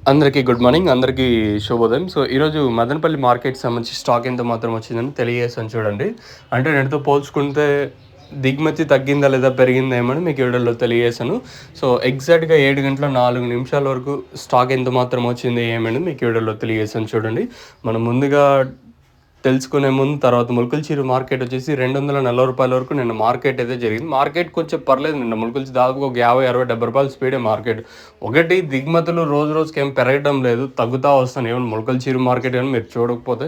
అందరికీ good morning. అందరికీ శుభోదయం. సో, ఈరోజు మదనపల్లి మార్కెట్‌కి సంబంధించి స్టాక్ ఎంత మాత్రం వచ్చిందని తెలియజేస్తాను చూడండి. అంటే నిన్నటితో పోల్చుకుంటే దిగుమతి తగ్గిందా లేదా పెరిగిందా ఏమో అని మీకు ఈ వీడియోలో తెలియజేశాను. సో, ఎగ్జాక్ట్‌గా 7 గంటల 4 నిమిషాల వరకు స్టాక్ ఎంత మాత్రం వచ్చింది ఏమని మీకు ఈ వీడియోలో తెలియజేశాను చూడండి. మనం ముందుగా తెలుసుకునే ముందు తర్వాత ములకల్చీరు మార్కెట్ వచ్చేసి రూ. 240 వరకు నిన్న మార్కెట్ అయితే జరిగింది. మార్కెట్ కొంచెం పర్లేదు నిన్న ములకల్చి దాదాపు ఒక 50, 60, 70 రూపాయలు స్పీడే మార్కెట్. ఒకటి దిగుమతులు రోజు రోజుకి ఏం పెరగడం లేదు, తగ్గుతా వస్తున్నాయి. ఈవెన్ ములకల్చీరు మార్కెట్ కానీ మీరు చూడకపోతే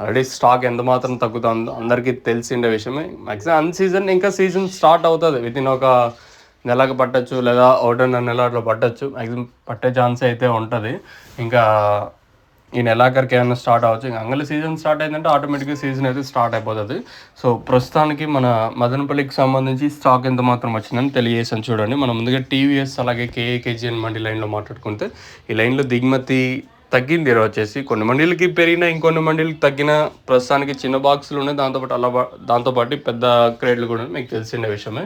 ఆల్రెడీ స్టాక్ ఎంత మాత్రం తగ్గుతుందో అందరికీ తెలిసిండే విషయమే. మ్యాక్సిమం అన్ సీజన్ ఇంకా సీజన్ స్టార్ట్ అవుతుంది. వితిన్ ఒక నెలకు పట్టచ్చు లేదా 1.5 నెల అట్లా పట్టచ్చు. మ్యాక్సిమం పట్టే ఛాన్స్ అయితే ఉంటుంది. ఇంకా ఈ నెలాఖరికి ఏమైనా స్టార్ట్ అవ్వచ్చు. ఇంకా అంగళ్ళ సీజన్ స్టార్ట్ అయిందంటే ఆటోమేటిక్గా సీజన్ అయితే స్టార్ట్ అయిపోతుంది. సో, ప్రస్తుతానికి మన మదనపల్లికి సంబంధించి స్టాక్ ఎంత మాత్రం వచ్చిందని తెలియజేసాను చూడండి. మనం ముందుగా టీవీఎస్ అలాగే కేజీఎన్ మండి లైన్లో మాట్లాడుకుంటే ఈ లైన్లో దిగుమతి తగ్గింది ఈరోజు వచ్చేసి. కొన్ని మండీలకి పెరిగినా ఇంకొన్ని మండీలకి తగ్గిన ప్రస్తుతానికి చిన్న బాక్సులు ఉన్నాయి. దాంతోపాటు పెద్ద క్రేట్లు కూడా మీకు తెలిసిన విషయమే.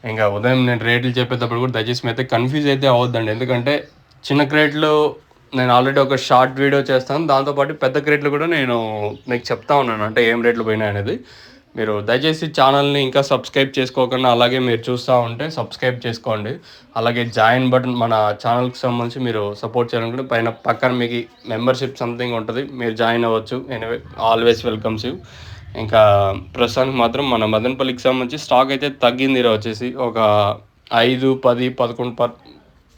ఇంకా ఉదయం నేను రేట్లు చెప్పేటప్పుడు కూడా దయచేసి అయితే కన్ఫ్యూజ్ అయితే అవ్వద్దండి. ఎందుకంటే చిన్న క్రేట్లు నేను ఆల్రెడీ ఒక షార్ట్ వీడియో చేస్తాను. దాంతోపాటు పెద్ద క్రేట్లు కూడా నేను మీకు చెప్తా ఉన్నాను, అంటే ఏం రేట్లు పోయినాయి అనేది. మీరు దయచేసి ఛానల్ని ఇంకా సబ్స్క్రైబ్ చేసుకోకుండా అలాగే మీరు చూస్తూ ఉంటే సబ్స్క్రైబ్ చేసుకోండి. అలాగే జాయిన్ బటన్ మన ఛానల్కి సంబంధించి మీరు సపోర్ట్ చేయాలనుకుంటే పక్కన మీకు మెంబర్షిప్ సంథింగ్ ఉంటుంది, మీరు జాయిన్ అవ్వచ్చు. Anyway always welcomes you. ఇంకా ప్రస్తుతానికి మాత్రం మన మదనపల్లికి సంబంధించి స్టాక్ అయితే తగ్గింది. ఈరోజు వచ్చేసి ఒక 5, 10,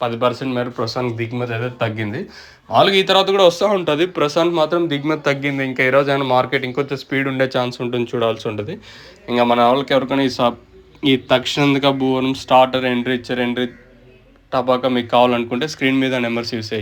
11% మేర ప్రస్తుతానికి దిగుమతి అయితే తగ్గింది. మామూలుగా ఈ తర్వాత కూడా వస్తూ ఉంటుంది. ప్రస్తుతానికి మాత్రం దిగుమతి తగ్గింది. ఇంకా ఈరోజు అయినా మార్కెట్ ఇంకొంచెం స్పీడ్ ఉండే ఛాన్స్ ఉంటుంది, చూడాల్సి ఉంటుంది. ఇంకా మన వాళ్ళకి ఎవరికైనా ఈ తక్షణందుగా భూవనం స్టార్టర్ ఎంట్రీ టపాకా మీకు కావాలనుకుంటే స్క్రీన్ మీద నెంబర్స్ యూస్ చేయండి.